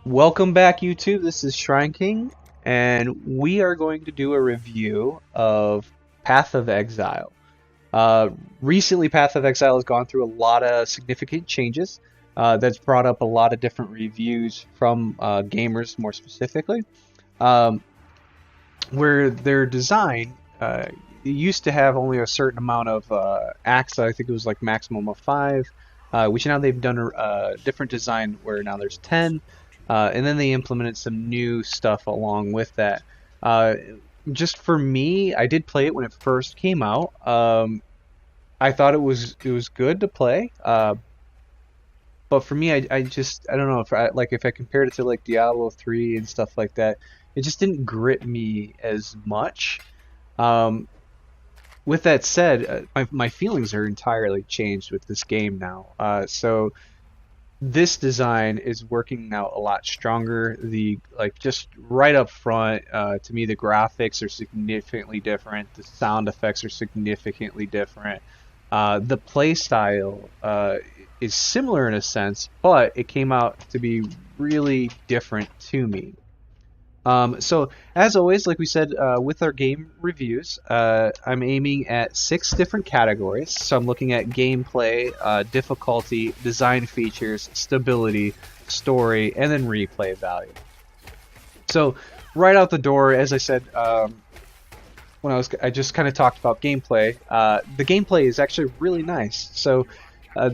Welcome back, YouTube. This is Shrine King, and we are going to do a review of Path of Exile. Uh, Recently, Path of Exile has gone through a lot of significant changes. That's brought up a lot of different reviews from gamers, more specifically, um, where their design used to have only a certain amount of acts. I think it was like maximum of five, which now they've done a different design where now there's 10. And then they implemented some new stuff along with that. Uh, just for me, I did play it when it first came out. I thought it was good to play. But for me, I don't know if if I compared it to like Diablo 3 and stuff like that, it just didn't grip me as much. Um, with that said, my feelings are entirely changed with this game now. So this design is working out a lot stronger. The just right up front, to me, the graphics are significantly different. The sound effects are significantly different. The play style is similar in a sense, but it came out to be really different to me. So as always, like we said, with our game reviews, I'm aiming at 6 different categories. So I'm looking at gameplay, difficulty, design features, stability, story, and then replay value. So right out the door, as I said, I just kind of talked about gameplay. The gameplay is actually really nice. So uh,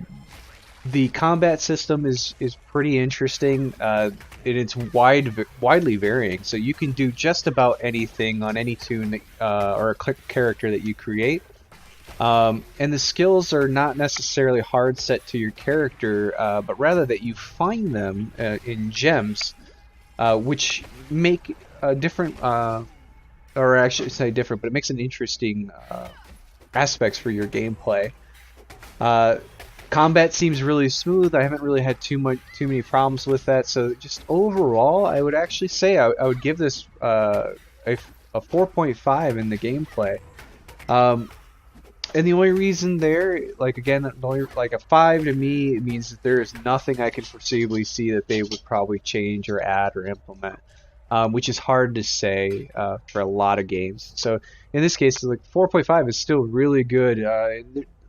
the combat system is pretty interesting, and it's widely varying. So you can do just about anything on any tune or a character that you create. And the skills are not necessarily hard set to your character, but rather that you find them in gems, which make a different, or I should say different, but it makes an interesting aspects for your gameplay. Uh, Combat seems really smooth. I haven't really had too many problems with that. So just overall, I would actually say I would give this a 4.5 in the gameplay. Um, and the only reason there, like again, like a 5 to me, it means that there is nothing I can foreseeably see that they would probably change or add or implement, which is hard to say for a lot of games. So in this case, like 4.5 is still really good.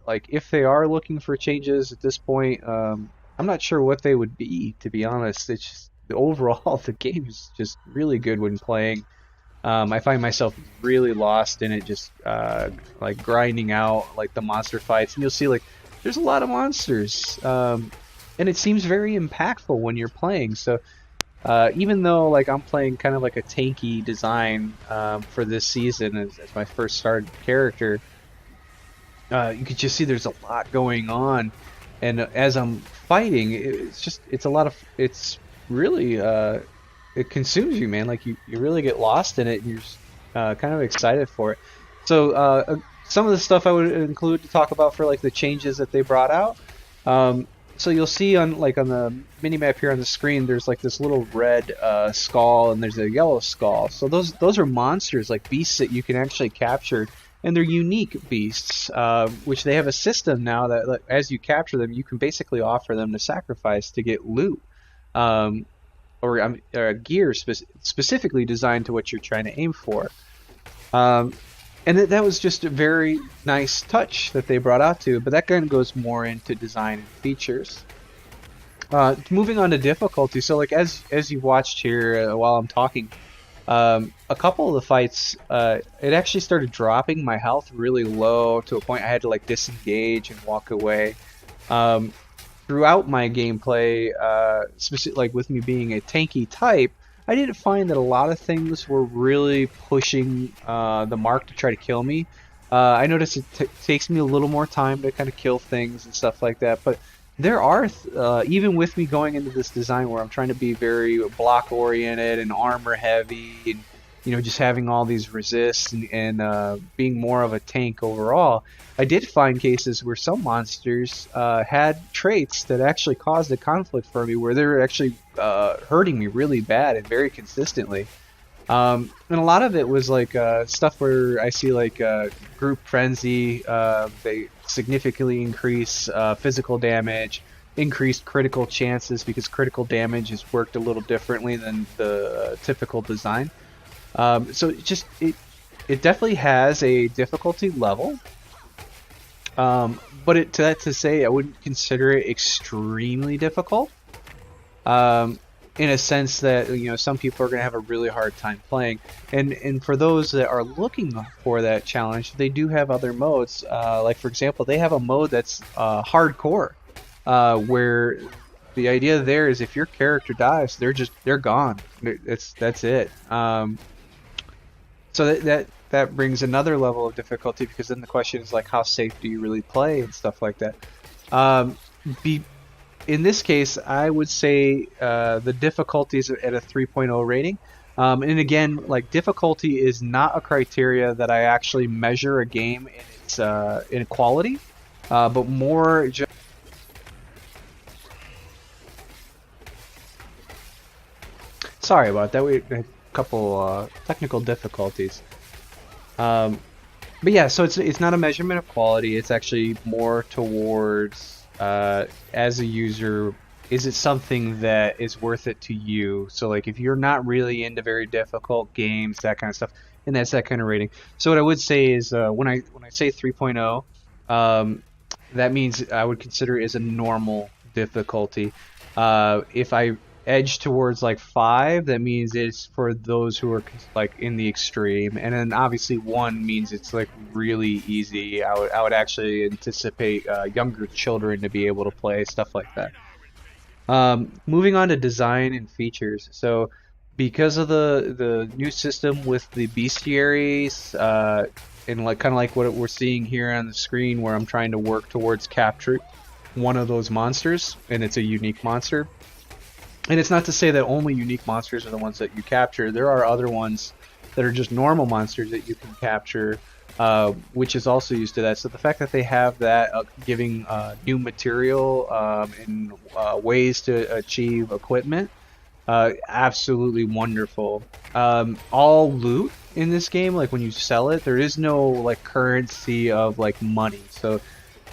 Like if they are looking for changes at this point, I'm not sure what they would be, to be honest. It's just overall the game is just really good when playing. I find myself really lost in it, just like grinding out like the monster fights, and you'll see like there's a lot of monsters, and it seems very impactful when you're playing. So even though like I'm playing kind of like a tanky design for this season as my first started character, you can just see there's a lot going on, and as I'm fighting, it's a lot of it's really it consumes you, man. Like you really get lost in it, and you're kind of excited for it. So some of the stuff I would include to talk about for like the changes that they brought out. So you'll see on the mini map here on the screen, there's like this little red skull, and there's a yellow skull. So those are monsters, like beasts that you can actually capture, and they're unique beasts, which they have a system now that as you capture them, you can basically offer them to sacrifice to get loot, um, or gear specifically designed to what you're trying to aim for. Um, and that was just a very nice touch that they brought out to, but that kind of goes more into design and features. Moving on to difficulty, so like as you watched here while I'm talking, a couple of the fights, it actually started dropping my health really low to a point I had to like disengage and walk away. Um, Throughout my gameplay, like with me being a tanky type, I didn't find that a lot of things were really pushing the mark to try to kill me. I noticed it takes me a little more time to kind of kill things and stuff like that, but there are, even with me going into this design where I'm trying to be very block oriented and armor heavy, and just having all these resists and being more of a tank overall, I did find cases where some monsters had traits that actually caused a conflict for me, where they were actually hurting me really bad and very consistently. And a lot of it was like stuff where I see like group frenzy, they significantly increase physical damage. increased critical chances because critical damage is worked a little differently than the typical design. So it definitely has a difficulty level. But to say I wouldn't consider it extremely difficult. In a sense that some people are going to have a really hard time playing, and for those that are looking for that challenge, they do have other modes. Like for example, they have a mode that's hardcore, where the idea there is if your character dies, they're gone. That's it. So that brings another level of difficulty, because then the question is like, how safe do you really play and stuff like that. Be In this case, I would say the difficulty is at a 3.0 rating. And again, like, difficulty is not a criteria that I actually measure a game in its in quality, but more just. Sorry about that. We had a couple technical difficulties. Um, but yeah, so it's not a measurement of quality. It's actually more towards as a user, is it something that is worth it to you? So like if you're not really into very difficult games, that kind of stuff, and that's that kind of rating. So what I would say is when I say 3.0, that means I would consider it as a normal difficulty. If I edge towards like 5, that means it's for those who are like in the extreme, and then obviously 1 means it's like really easy. I would actually anticipate younger children to be able to play stuff like that. Moving on to design and features. So because of the new system with the bestiaries, and like kind of like what we're seeing here on the screen, where I'm trying to work towards capture one of those monsters, and it's a unique monster. And it's not to say that only unique monsters are the ones that you capture. There are other ones that are just normal monsters that you can capture, which is also used to that. So the fact that they have that, giving new material and ways to achieve equipment, absolutely wonderful. All loot in this game, like when you sell it, there is no like currency of like money. So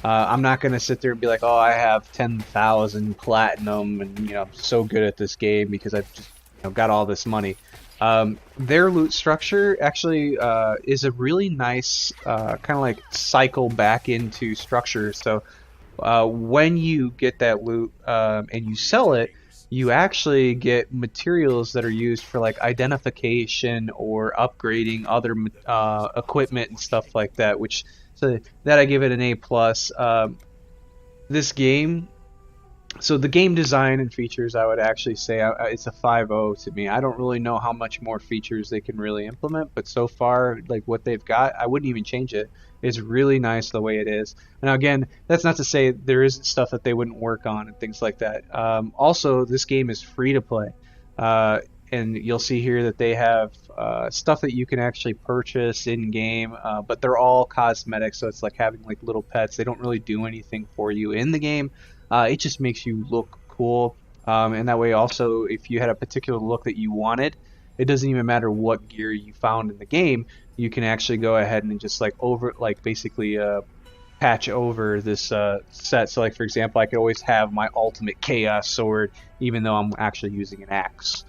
I'm not gonna sit there and be like, oh, I have 10,000 platinum and I'm so good at this game because I've just got all this money. Their loot structure actually is a really nice kind of like cycle back into structure. So when you get that loot and you sell it, you actually get materials that are used for like identification or upgrading other equipment and stuff like that, which, so that I give it an A plus. This game, so the game design and features, I would actually say it's a 5.0 to me. I don't really know how much more features they can really implement, but so far, like what they've got, I wouldn't even change it. It's really nice the way it is. Now again, that's not to say there isn't stuff that they wouldn't work on and things like that. Also, this game is free to play. And you'll see here that they have stuff that you can actually purchase in game, but they're all cosmetic, so it's like having like little pets. They don't really do anything for you in the game. It just makes you look cool, and that way also, if you had a particular look that you wanted, it doesn't even matter what gear you found in the game. You can actually go ahead and just like basically patch over this set. So like for example, I could always have my ultimate chaos sword even though I'm actually using an axe.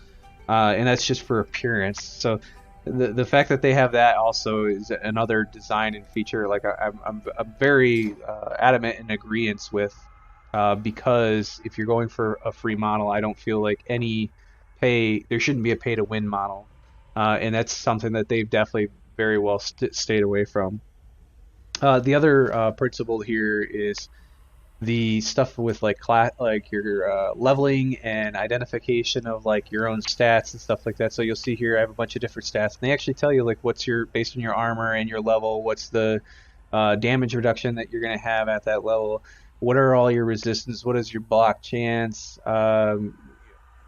And that's just for appearance. So the fact that they have that also is another design and feature. Like I'm very adamant in agreement with, because if you're going for a free model, I don't feel like there shouldn't be a pay to win model, and that's something that they've definitely very well stayed away from. The other principle here is the stuff with like like your leveling and identification of like your own stats and stuff like that. So you'll see here I have a bunch of different stats, and they actually tell you like what's your, based on your armor and your level, what's the damage reduction that you're going to have at that level, what are all your resistance, what is your block chance,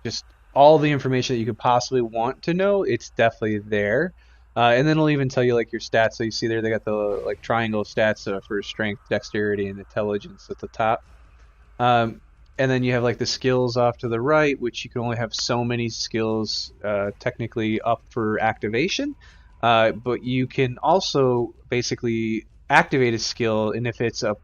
just all the information that you could possibly want to know. It's definitely there. And then it'll even tell you like your stats. So you see there they got the like triangle stats for strength, dexterity, and intelligence at the top. And then you have like the skills off to the right, which you can only have so many skills technically up for activation. But you can also basically activate a skill, and if it's a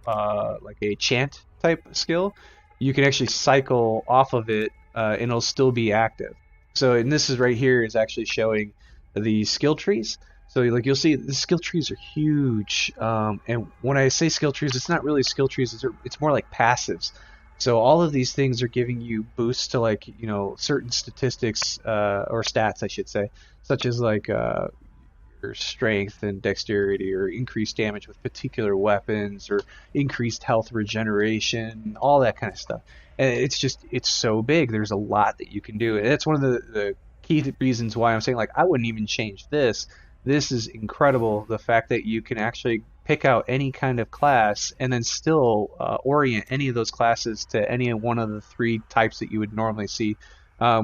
like a chant type skill, you can actually cycle off of it and it'll still be active. So, and this is right here is actually showing the skill trees. So like you'll see the skill trees are huge. And when I say skill trees, it's not really skill trees, it's more like passives. So all of these things are giving you boosts to like, you know, certain statistics or stats, I should say, such as like your strength and dexterity, or increased damage with particular weapons, or increased health regeneration, all that kind of stuff. And it's so big. There's a lot that you can do. And that's one of the key reasons why I'm saying like I wouldn't even change this. This is incredible. The fact that you can actually pick out any kind of class and then still orient any of those classes to any one of the three types that you would normally see,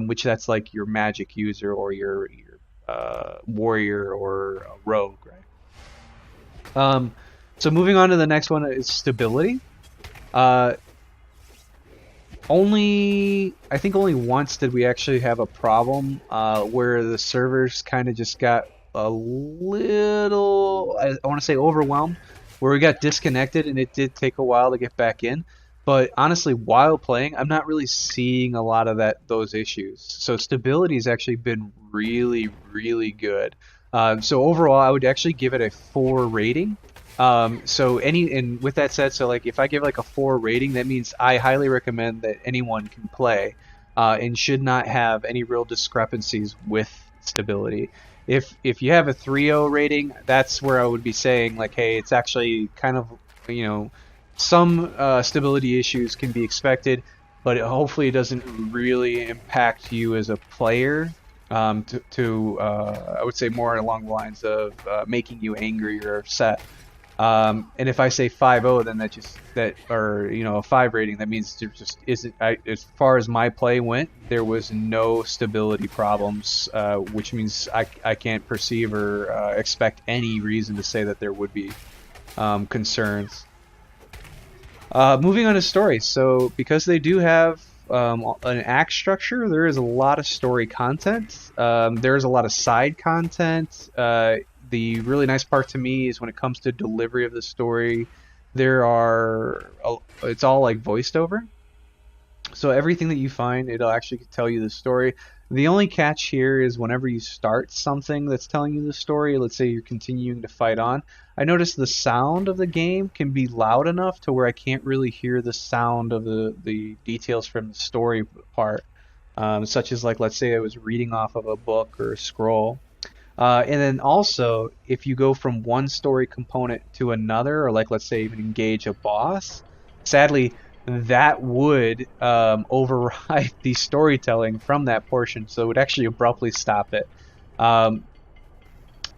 which that's like your magic user or your warrior or rogue, right? So moving on to the next one is stability. I think only once did we actually have a problem where the servers kind of just got a little, I want to say overwhelmed, where we got disconnected, and it did take a while to get back in. But honestly, while playing, I'm not really seeing a lot of those issues. So stability has actually been really, really good. So overall, I would actually give it a 4 rating. And with that said, so like if I give like a 4 rating, that means I highly recommend that anyone can play, and should not have any real discrepancies with stability. If you have a 3.0 rating, that's where I would be saying like, hey, it's actually kind of, you know, some stability issues can be expected, but hopefully it doesn't really impact you as a player. I would say more along the lines of making you angry or upset. And if I say 5.0, then or you know, a 5 rating, that means there just isn't. As far as my play went, there was no stability problems, which means I can't perceive or expect any reason to say that there would be concerns. Moving on to story. So because they do have an act structure, there is a lot of story content. There is a lot of side content. The really nice part to me is when it comes to delivery of the story, it's all like voiced over. So everything that you find, it'll actually tell you the story. The only catch here is whenever you start something that's telling you the story, let's say you're continuing to fight on, I noticed the sound of the game can be loud enough to where I can't really hear the sound of the details from the story part, such as like, let's say I was reading off of a book or a scroll. And then also, if you go from one story component to another, or like let's say even engage a boss, sadly, that would override the storytelling from that portion, so it would actually abruptly stop it.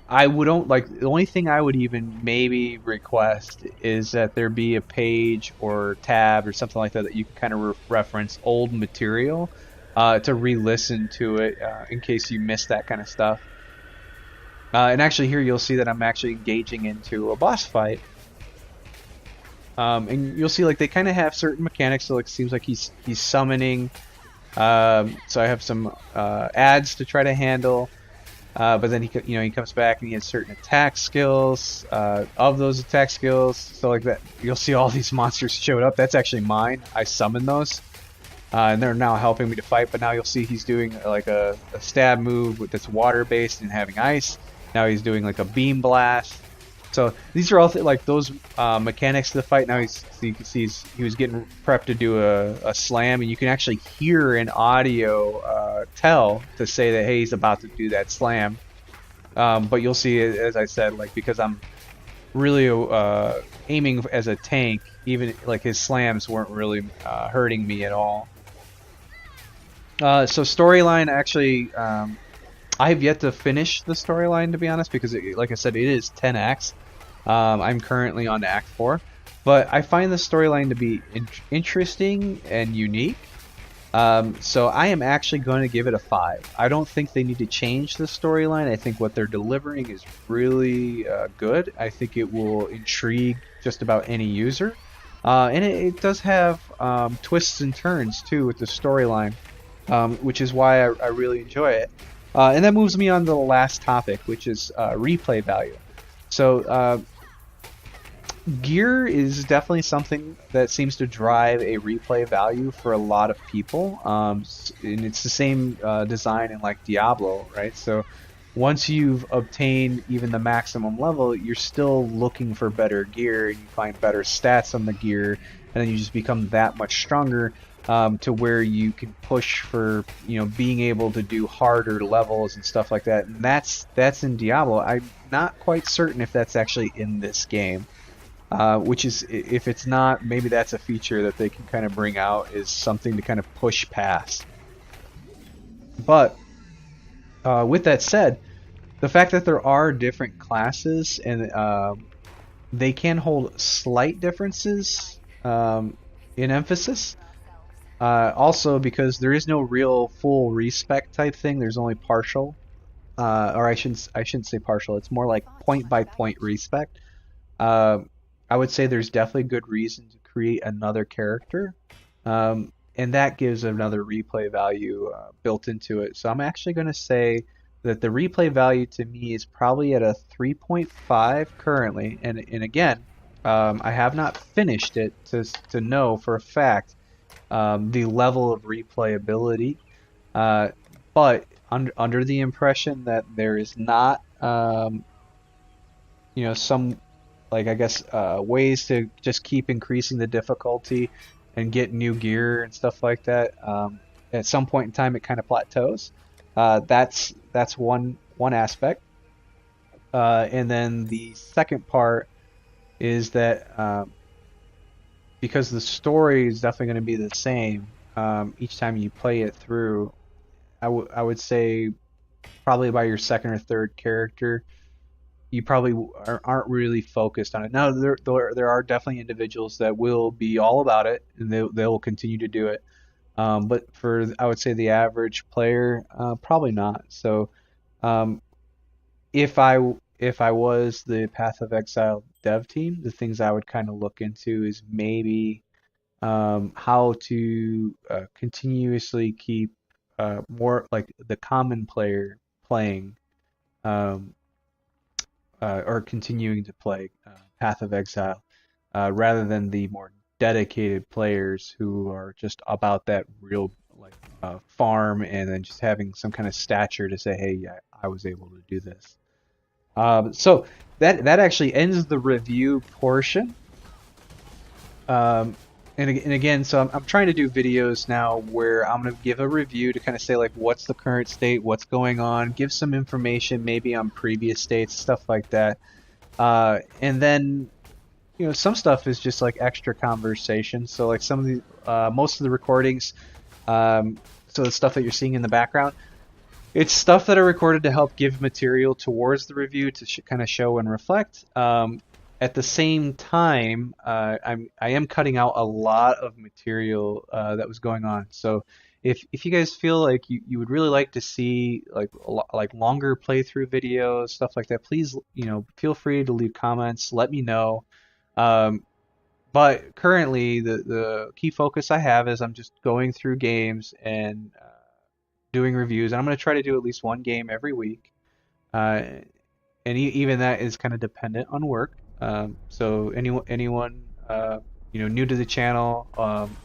I wouldn't like, the only thing I would even maybe request is that there be a page or tab or something like that you can kind of reference old material to re-listen to it in case you missed that kind of stuff. And actually here you'll see that I'm actually engaging into a boss fight. And you'll see like they kind of have certain mechanics, so it seems like he's summoning. So I have some ads to try to handle. But then he comes back and he has certain attack skills. Of those attack skills, so like that, you'll see all these monsters showed up. That's actually mine. I summoned those, and they're now helping me to fight. But now you'll see he's doing like a stab move that's water based and having ice. Now he's doing like a beam blast. So these are all like those mechanics to the fight. Now you can see he was getting prepped to do a slam, and you can actually hear an audio tell to say that, hey, he's about to do that slam. But you'll see, as I said, like because I'm really aiming as a tank, even like his slams weren't really hurting me at all. So storyline, actually, I have yet to finish the storyline, to be honest, because like I said, it is 10 acts. I'm currently on Act 4, but I find the storyline to be interesting and unique. So I am actually going to give it a 5. I don't think they need to change the storyline. I think what they're delivering is really good. I think it will intrigue just about any user. And it does have twists and turns, too, with the storyline, which is why I really enjoy it. And that moves me on to the last topic, which is replay value. So Gear is definitely something that seems to drive a replay value for a lot of people. And it's the same design in like Diablo, right? So once you've obtained even the maximum level, you're still looking for better gear, and you find better stats on the gear, and then you just become that much stronger, to where you can push for, being able to do harder levels and stuff like that. And that's in Diablo. I'm not quite certain if that's actually in this game. Which is, if it's not, maybe that's a feature that they can kind of bring out, is something to kind of push past. But with that said, the fact that there are different classes, and they can hold slight differences in emphasis. Also, because there is no real full respec type thing, there's only partial, or I shouldn't say partial. It's more like point by point respec. Um, I would say there's definitely good reason to create another character, and that gives another replay value built into it. So I'm actually going to say that the replay value to me is probably at a 3.5 currently. And again, I have not finished it to know for a fact the level of replayability, uh, but under the impression that there is not, some, like, I guess, ways to just keep increasing the difficulty and get new gear and stuff like that. At some point in time, it kind of plateaus. That's one aspect. And then the second part is that, because the story is definitely going to be the same each time you play it through, I would say probably by your second or third character, you probably aren't really focused on it. Now, there are definitely individuals that will be all about it, and they will continue to do it. But for, I would say, the average player, probably not. So, um, if I was the Path of Exile dev team, the things I would kind of look into is maybe how to continuously keep more like the common player playing. Um, or continuing to play Path of Exile, rather than the more dedicated players who are just about that real, like, farm, and then just having some kind of stature to say, hey, yeah, I was able to do this. So that actually ends the review portion. Um, and again, so I'm trying to do videos now where I'm going to give a review to kind of say, like, what's the current state, what's going on, give some information maybe on previous states, stuff like that. And then, some stuff is just like extra conversation. So like some of the most of the recordings, so the stuff that you're seeing in the background, it's stuff that are recorded to help give material towards the review to kind of show and reflect. At the same time, I am cutting out a lot of material that was going on. So if you guys feel like you would really like to see like like longer playthrough videos, stuff like that, please, feel free to leave comments. Let me know. Um, but currently, the key focus I have is I'm just going through games and doing reviews, and I'm going to try to do at least one game every week. Uh, and even that is kind of dependent on work. So anyone new to the channel,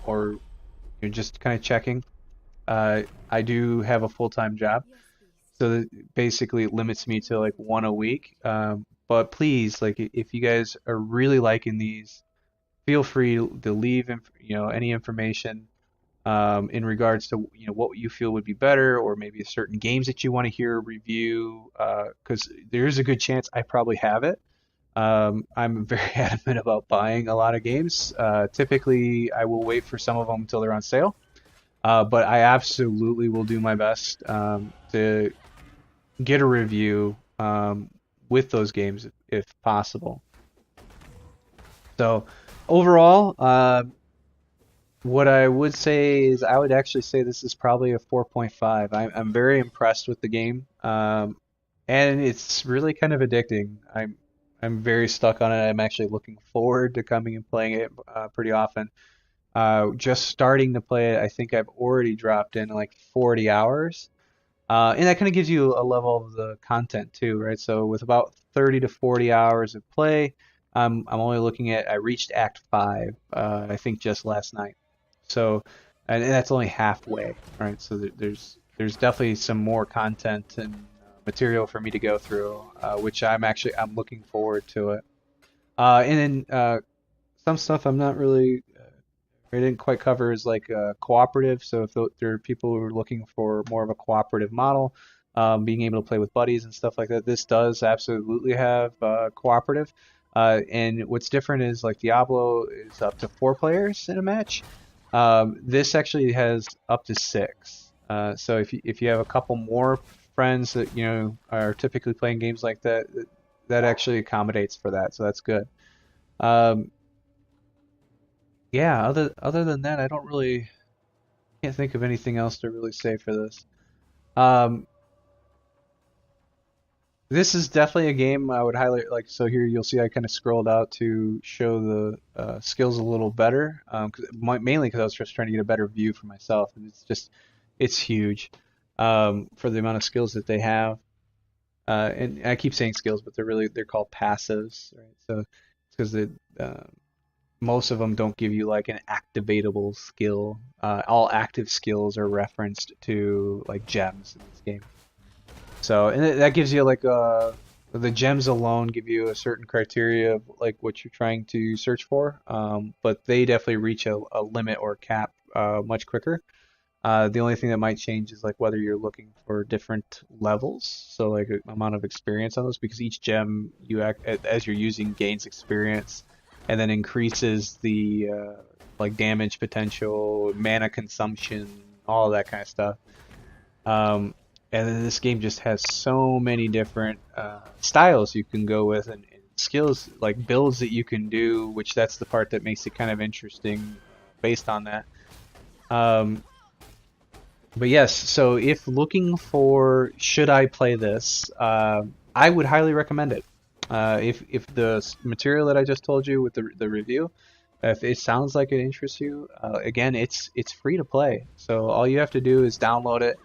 or you're just kind of checking, I do have a full-time job, so that basically it limits me to like one a week. But please, like, if you guys are really liking these, feel free to leave any information in regards to what you feel would be better, or maybe certain games that you want to hear a review, because there is a good chance I probably have it. I'm very adamant about buying a lot of games. Typically, I will wait for some of them until they're on sale, but I absolutely will do my best to get a review with those games if possible. So overall, what I would say is I would actually say this is probably a 4.5. I'm very impressed with the game, and it's really kind of addicting. I'm very stuck on it. I'm actually looking forward to coming and playing it pretty often. Just starting to play it, I think I've already dropped in like 40 hours. And that kind of gives you a level of the content too, right? So with about 30 to 40 hours of play, I'm only looking at, I reached Act 5, I think just last night. So, and that's only halfway, right? So there's definitely some more content and material for me to go through, which I'm looking forward to it. And then some stuff I'm not really I didn't quite cover is like cooperative. So if there are people who are looking for more of a cooperative model, being able to play with buddies and stuff like that, this does absolutely have cooperative. And what's different is like Diablo is up to 4 players in a match. This actually has up to 6. So if you have a couple more friends that are typically playing games like that, that actually accommodates for that. So that's good. Um, yeah, other than that, I don't really can't think of anything else to really say for this. Um, this is definitely a game I would highlight. Like, so here you'll see I kind of scrolled out to show the skills a little better, mainly because I was just trying to get a better view for myself, and it's huge for the amount of skills that they have. And I keep saying skills, but they're called passives, right? So it's because most of them don't give you like an activatable skill. All active skills are referenced to like gems in this game. So, and that gives you like the gems alone give you a certain criteria of like what you're trying to search for. But they definitely reach a limit or cap much quicker. The only thing that might change is like whether you're looking for different levels, so like amount of experience on those, because each gem as you're using gains experience, and then increases the like damage potential, mana consumption, all that kind of stuff. And then this game just has so many different styles you can go with, and skills like builds that you can do, which that's the part that makes it kind of interesting based on that. Um, but yes, so if looking for should I play this, I would highly recommend it. If the material that I just told you with the review, if it sounds like it interests you, again, it's free to play. So all you have to do is download it,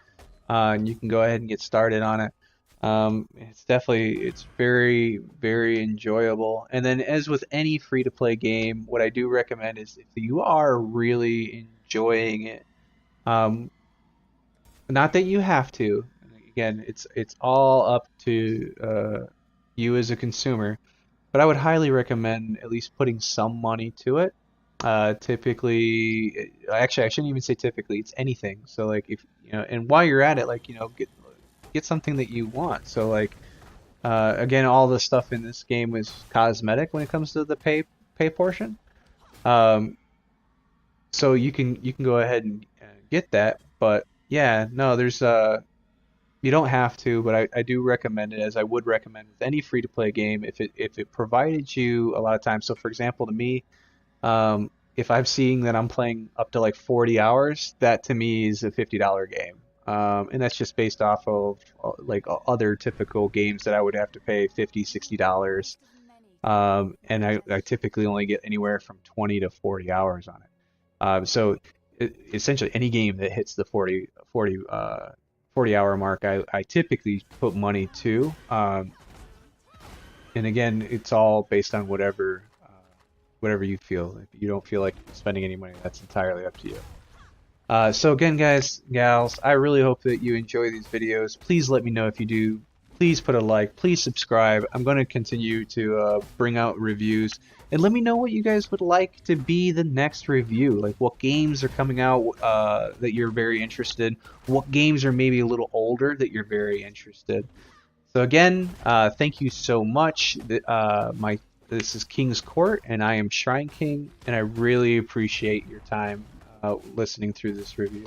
and you can go ahead and get started on it. It's very, very enjoyable. And then as with any free to play game, what I do recommend is if you are really enjoying it, um, not that you have to. Again, it's all up to you as a consumer, but I would highly recommend at least putting some money to it. Actually, I shouldn't even say typically. It's anything. So like if and while you're at it, like get something that you want. So like again, all the stuff in this game is cosmetic when it comes to the pay portion. Um, so you can go ahead and get that, but yeah, no, there's you don't have to, but I do recommend it, as I would recommend with any free to play game if it provided you a lot of time. So for example, to me, if I'm seeing that I'm playing up to like 40 hours, that to me is a $50 game. And that's just based off of like other typical games that I would have to pay $50, $60. And I typically only get anywhere from 20 to 40 hours on it. So essentially any game that hits the 40 hour mark, I typically put money to. And again, it's all based on whatever you feel. If you don't feel like spending any money, that's entirely up to you. So again, guys, gals, I really hope that you enjoy these videos. Please let me know if you do. Please put a like. Please subscribe. I'm going to continue to bring out reviews. And let me know what you guys would like to be the next review. Like what games are coming out that you're very interested in. What games are maybe a little older that you're very interested. So again, thank you so much. This is King's Court, and I am Shrine King, and I really appreciate your time listening through this review.